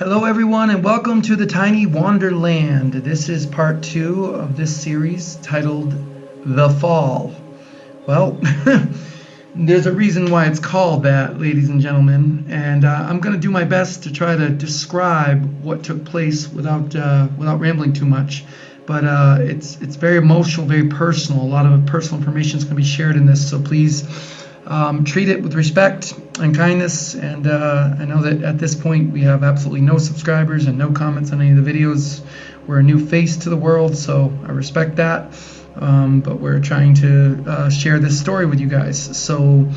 Hello everyone and welcome to the TinyWanderland. This is part 2 of this series titled The Fall. Well, there's a reason why it's called that, ladies and gentlemen, and I'm going to do my best to try to describe what took place without rambling too much. But it's very emotional, very personal. A lot of personal information is going to be shared in this, so please treat it with respect and kindness. And I know that at this point we have absolutely no subscribers and no comments on any of the videos. We're a new face to the world, so I respect that. But we're trying to share this story with you guys. So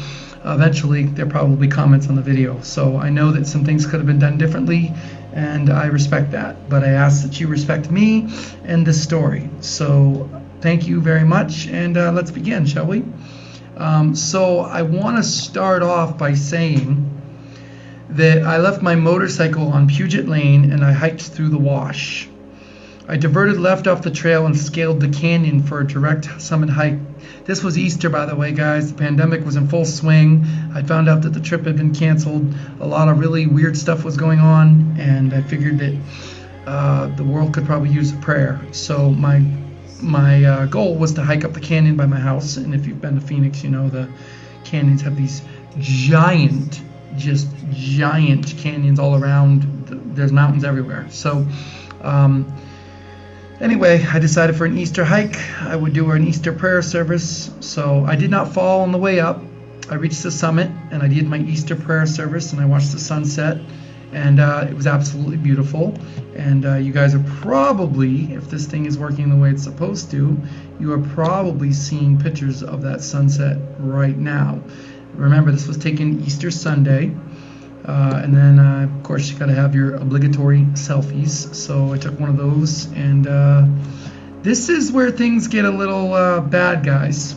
eventually there'll probably be comments on the video. So I know that some things could have been done differently, and I respect that. But I ask that you respect me and this story. So thank you very much, and let's begin, shall we? So I want to start off by saying that I left my motorcycle on Puget Lane and I hiked through the wash. I diverted left off the trail and scaled the canyon for a direct summit hike. This was Easter, by the way, guys. The pandemic was in full swing. I found out that the trip had been canceled. A lot of really weird stuff was going on, and I figured that the world could probably use a prayer. So my goal was to hike up the canyon by my house, and if you've been to Phoenix, you know the canyons have these giant canyons all around. There's mountains everywhere. So anyway, I decided for an Easter hike I would do an Easter prayer service. So I did not fall on the way up. I reached the summit and I did my Easter prayer service and I watched the sunset, and it was absolutely beautiful. And you guys are probably, if this thing is working the way it's supposed to, you are probably seeing pictures of that sunset right now. Remember, this was taken Easter Sunday, and then of course you got to have your obligatory selfies. So I took one of those, and this is where things get a little bad, guys.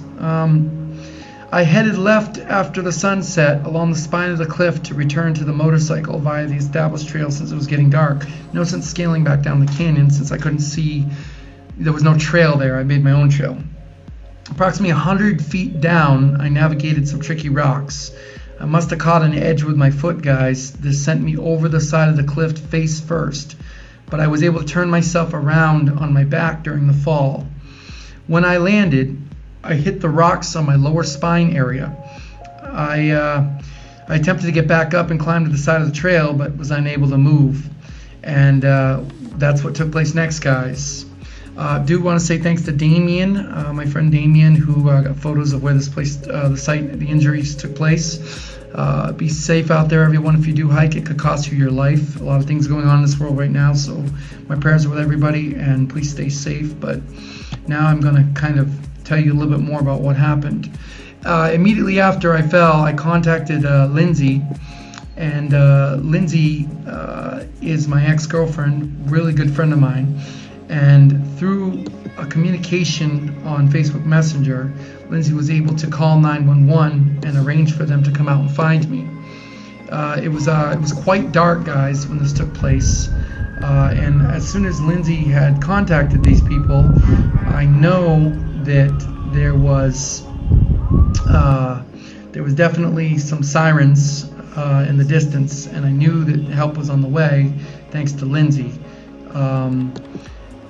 I headed left after the sunset along the spine of the cliff to return to the motorcycle via the established trail since it was getting dark. No sense scaling back down the canyon since I couldn't see. There was no trail there. I made my own trail. Approximately 100 feet down, I navigated some tricky rocks. I must have caught an edge with my foot, guys. This sent me over the side of the cliff face first, but I was able to turn myself around on my back during the fall. When I landed, I hit the rocks on my lower spine area. I attempted to get back up and climb to the side of the trail, but was unable to move. And that's what took place next, guys. I do want to say thanks to Damien, my friend Damien, who got photos of where this place, the site, the injuries took place. Be safe out there, everyone. If you do hike, it could cost you your life. A lot of things going on in this world right now, so my prayers are with everybody, and please stay safe. But now I'm going to kind of tell you a little bit more about what happened. Immediately after I fell, I contacted Lindsay, and Lindsay is my ex-girlfriend, really good friend of mine, and through a communication on Facebook Messenger, Lindsay was able to call 911 and arrange for them to come out and find me. It was quite dark, guys, when this took place, and as soon as Lindsay had contacted these people, I know that there was definitely some sirens in the distance, and I knew that help was on the way thanks to Lindsay.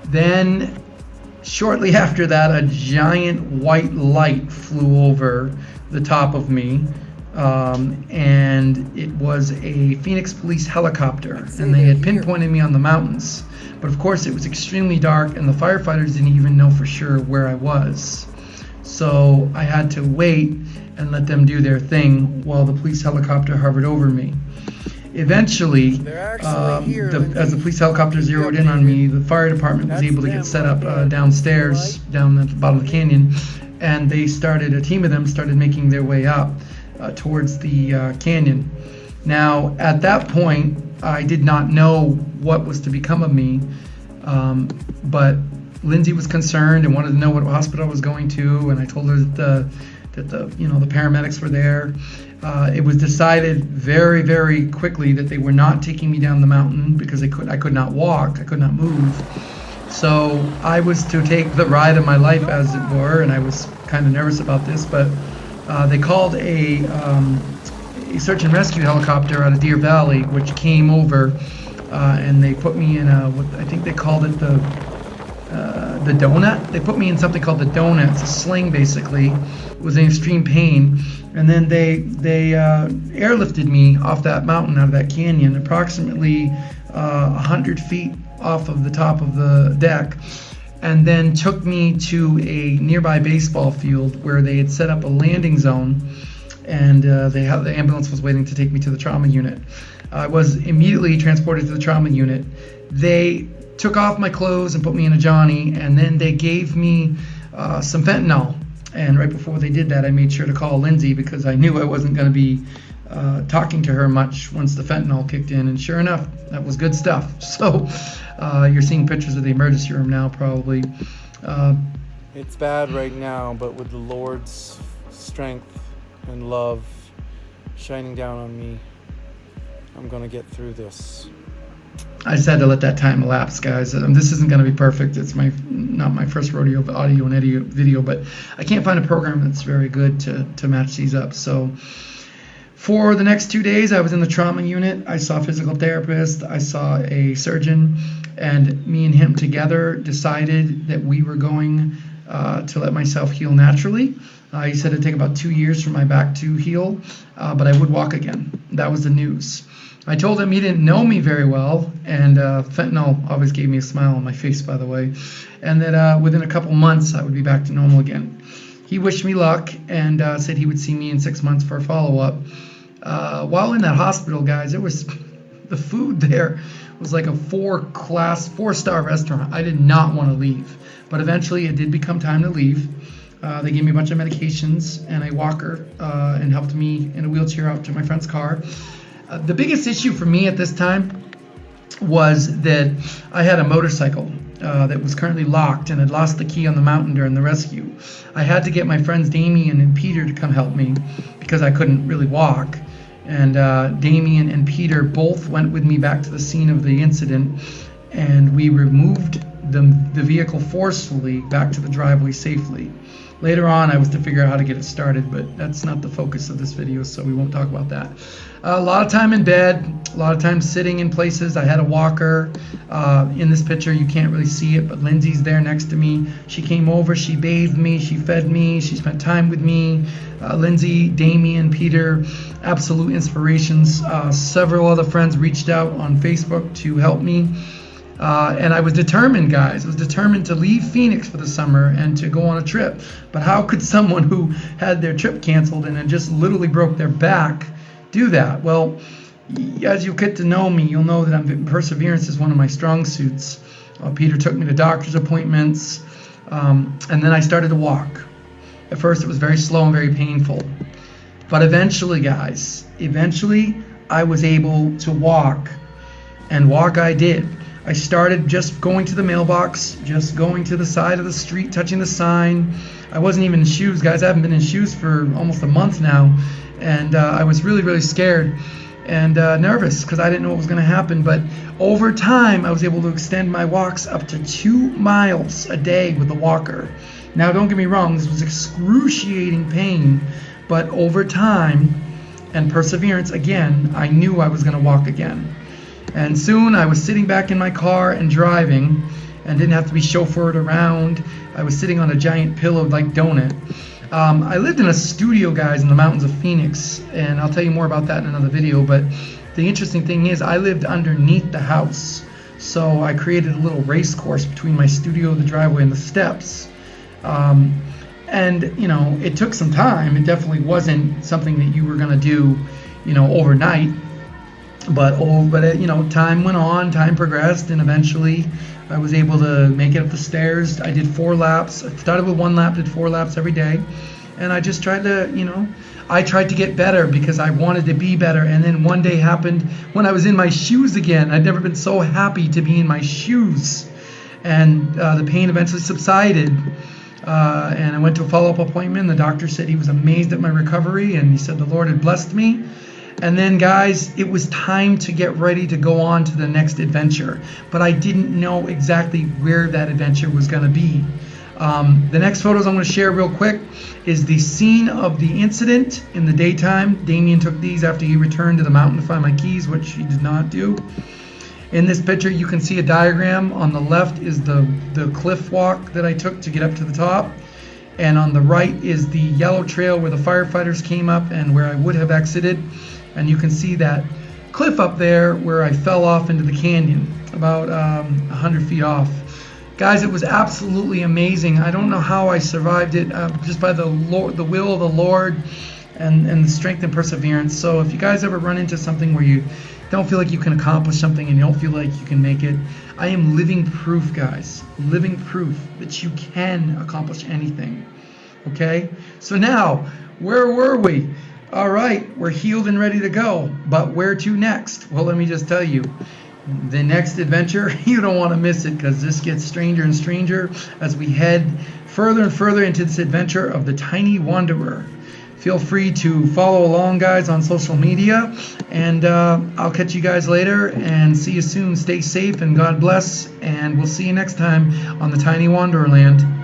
Then shortly after that, a giant white light flew over the top of me, and it was a Phoenix police helicopter, and they had pinpointed me on the mountains. But of course it was extremely dark, and the firefighters didn't even know for sure where I was. So I had to wait and let them do their thing while the police helicopter hovered over me. Eventually, as the police helicopter zeroed in on me, the fire department was able to get set up downstairs, down at the bottom of the canyon, and a team of them started making their way up towards the canyon. Now, at that point, I did not know what was to become of me, but Lindsay was concerned and wanted to know what hospital I was going to, and I told her that the paramedics were there. It was decided very, very quickly that they were not taking me down the mountain because I could not walk, I could not move. So I was to take the ride of my life, as it were, and I was kind of nervous about this, but they called a search and rescue helicopter out of Deer Valley, which came over and they put me in what I think they called it the donut. They put me in something called the donut. It's a sling basically. It was in extreme pain, and then they airlifted me off that mountain, out of that canyon, approximately 100 feet off of the top of the deck, and then took me to a nearby baseball field where they had set up a landing zone, and the ambulance was waiting to take me to the trauma unit. I was immediately transported to the trauma unit. They took off my clothes and put me in a Johnny, and then they gave me some fentanyl. And right before they did that, I made sure to call Lindsay because I knew I wasn't going to be talking to her much once the fentanyl kicked in. And sure enough, that was good stuff. So you're seeing pictures of the emergency room now, probably. It's bad right now, but with the Lord's strength and love shining down on me, I'm going to get through this. I just had to let that time elapse, guys. This isn't going to be perfect. It's not my first rodeo of audio and video, but I can't find a program that's very good to match these up. So for the next 2 days, I was in the trauma unit. I saw a physical therapist. I saw a surgeon, and me and him together decided that we were going to let myself heal naturally. He said it'd take about 2 years for my back to heal, but I would walk again. That was the news. I told him he didn't know me very well, and fentanyl always gave me a smile on my face, by the way, and that within a couple months I would be back to normal again. He wished me luck and said he would see me in 6 months for a follow-up. While in that hospital, guys, the food there was like a 4-star restaurant. I did not want to leave, but eventually it did become time to leave. They gave me a bunch of medications and a walker and helped me in a wheelchair out to my friend's car. The biggest issue for me at this time was that I had a motorcycle that was currently locked and had lost the key on the mountain during the rescue. I had to get my friends Damien and Peter to come help me because I couldn't really walk. And Damien and Peter both went with me back to the scene of the incident, and we removed the vehicle forcefully back to the driveway safely. Later on, I was to figure out how to get it started, but that's not the focus of this video, so we won't talk about that. A lot of time in bed, a lot of time sitting in places. I had a walker. In this picture, you can't really see it, but Lindsay's there next to me. She came over, she bathed me, she fed me, she spent time with me. Lindsay, Damien, Peter, absolute inspirations. Several other friends reached out on Facebook to help me. And I was determined, guys. I was determined to leave Phoenix for the summer and to go on a trip. But how could someone who had their trip canceled and then just literally broke their back do that? Well, as you get to know me, you'll know that perseverance is one of my strong suits. Peter took me to doctor's appointments, and then I started to walk. At first, it was very slow and very painful. But eventually, guys, I was able to walk, and walk I did. I started just going to the mailbox, just going to the side of the street, touching the sign. I wasn't even in shoes, guys. I haven't been in shoes for almost a month now. And I was really, really scared and nervous because I didn't know what was going to happen. But over time, I was able to extend my walks up to 2 miles a day with the walker. Now, don't get me wrong, this was excruciating pain. But over time and perseverance, again, I knew I was going to walk again. And soon I was sitting back in my car and driving and didn't have to be chauffeured around. I was sitting on a giant pillow-like donut. I lived in a studio, guys, in the mountains of Phoenix, and I'll tell you more about that in another video. But the interesting thing is I lived underneath the house. So I created a little race course between my studio, the driveway, and the steps. And, you know, it took some time. It definitely wasn't something that you were going to do, you know, overnight. But you know, time went on, time progressed, and eventually I was able to make it up the stairs. I did 4 laps. I started with 1 lap, did 4 laps every day. And I just tried to, you know, I tried to get better because I wanted to be better. And then one day happened when I was in my shoes again. I'd never been so happy to be in my shoes. And the pain eventually subsided. And I went to a follow-up appointment. The doctor said he was amazed at my recovery, and he said the Lord had blessed me. And then, guys, it was time to get ready to go on to the next adventure. But I didn't know exactly where that adventure was going to be. The next photos I'm going to share real quick is the scene of the incident in the daytime. Damien took these after he returned to the mountain to find my keys, which he did not do. In this picture, you can see a diagram. On the left is the cliff walk that I took to get up to the top. And on the right is the yellow trail where the firefighters came up and where I would have exited. And you can see that cliff up there where I fell off into the canyon, about 100 feet off. Guys, it was absolutely amazing. I don't know how I survived it, just by the will of the Lord and the strength and perseverance. So if you guys ever run into something where you don't feel like you can accomplish something and you don't feel like you can make it, I am living proof, guys. Living proof that you can accomplish anything. Okay? So now, where were we? All right, we're healed and ready to go. But where to next? Well, let me just tell you. The next adventure, you don't want to miss it, because this gets stranger and stranger as we head further and further into this adventure of the Tiny Wanderer. Feel free to follow along, guys, on social media, and I'll catch you guys later and see you soon. Stay safe and God bless, and we'll see you next time on the Tiny Wanderland.